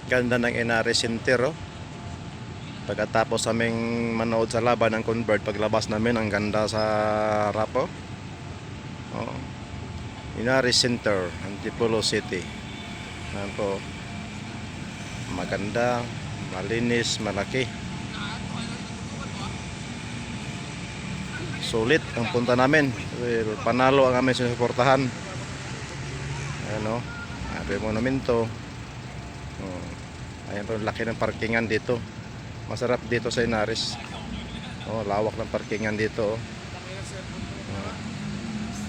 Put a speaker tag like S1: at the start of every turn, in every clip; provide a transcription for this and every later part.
S1: Ganda ng Inaris Center, oh. Pagkatapos aming manood sa laban ng Convert, paglabas namin ang ganda sa Rapo. Oh. Inaris Center, Antipolo City. Yan po. Maganda, malinis, malaki. Sulit ang punta namin. Panalo ang aming sinusuportahan. Ayan, oh. Happy monumento. Oh. Ayan po, laki ng parkingan dito. Masarap dito sa Inaris. Oh, lawak ng parkingan dito, oh. Oh.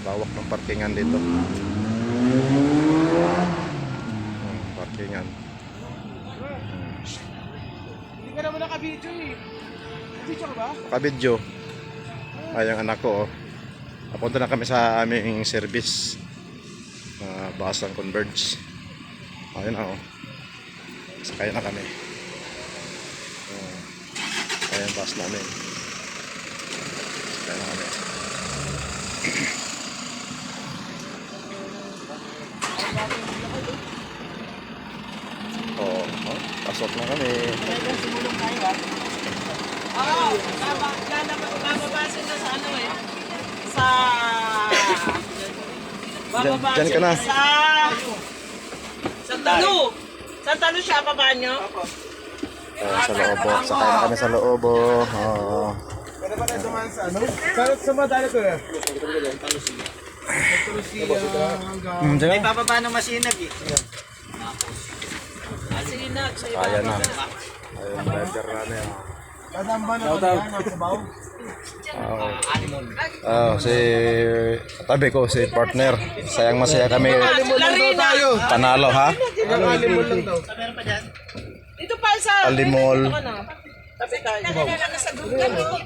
S1: Lawak ng parkingan dito. Oh, parkingan.
S2: Hindi ka naman naka-video eh. Naka-video ka ba?
S1: Naka-video. Ay, ang anak ko, oh. Napunta na kami sa aming service. Bus ng Converge. Ayun na, oh. Sakay na kami. Ayan, bus namin. Sakay na kami. Oh, pasok na kami.
S2: Sumulong tayo ba? Oo, bababasin na sa ano eh.
S1: Diyan ka na.
S2: Sa Talo. Sa Talo siya, baba nyo?
S1: Sa loob, oh. Sakay na kami sa loob, oh. Oh.
S2: Pwede ba tayo sumahan sa ano? Sa madali ko eh.
S1: Diyan
S3: May bababa ng masinag eh.
S2: Masinag.
S1: Kaya na. Ayun, driver na niya.
S2: Kasamba na ba yan? Nakabaw?
S1: Si tabi ko, si partner. Sayang masaya kami. Panalo, ha?
S2: Alimol lang daw. Dito pa sa...
S1: Alimol.
S2: Tabi tayo.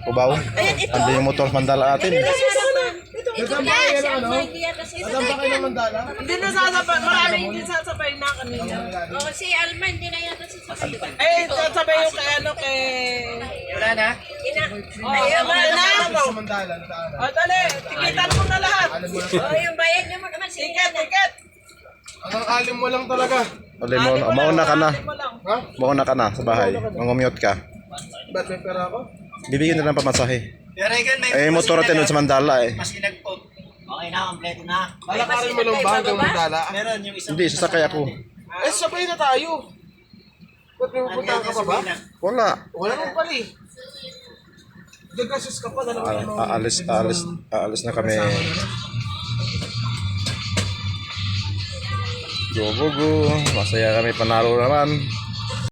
S1: Kubaw. Ando yung motor mandala atin.
S2: Nasamba kayo ng ano? Nasamba kayo ng mandala? Hindi nasasabay. Maraming hindi sasabay na kanina.
S4: Oo, si Alma hindi na yata sasabay.
S2: Eh, sasabay yung kay ano kay...
S3: Wala na?
S2: Ayun, wala na. Sa mandala. O, dali. Tikitan mo na lahat.
S4: Oo, yung bayad niyo mo naman si
S2: Tiket. Ang alim mo lang talaga.
S1: Alimol. Mauna ka na.
S2: Ha?
S1: Mauna ka na sa bahay. Mangumute ka.
S2: Ba't may pera ako?
S1: Bibigyan na lang pamasahe.
S3: Pero ikaw may
S1: Motor natin sa Mandala, eh.
S3: masinag po. Okay na, kompleto na.
S2: Lalakarin mo lang ba hanggang mandala?
S3: Meron yung isang...
S1: Hindi, sasakay ako.
S2: Eh, sabay na tayo. Ba't may pupunta ka pa ba?
S1: Wala.
S2: Wala naman pala eh. Gagasos ka pa.
S1: Aalis na kami. Go. Masaya kami, panalo naman.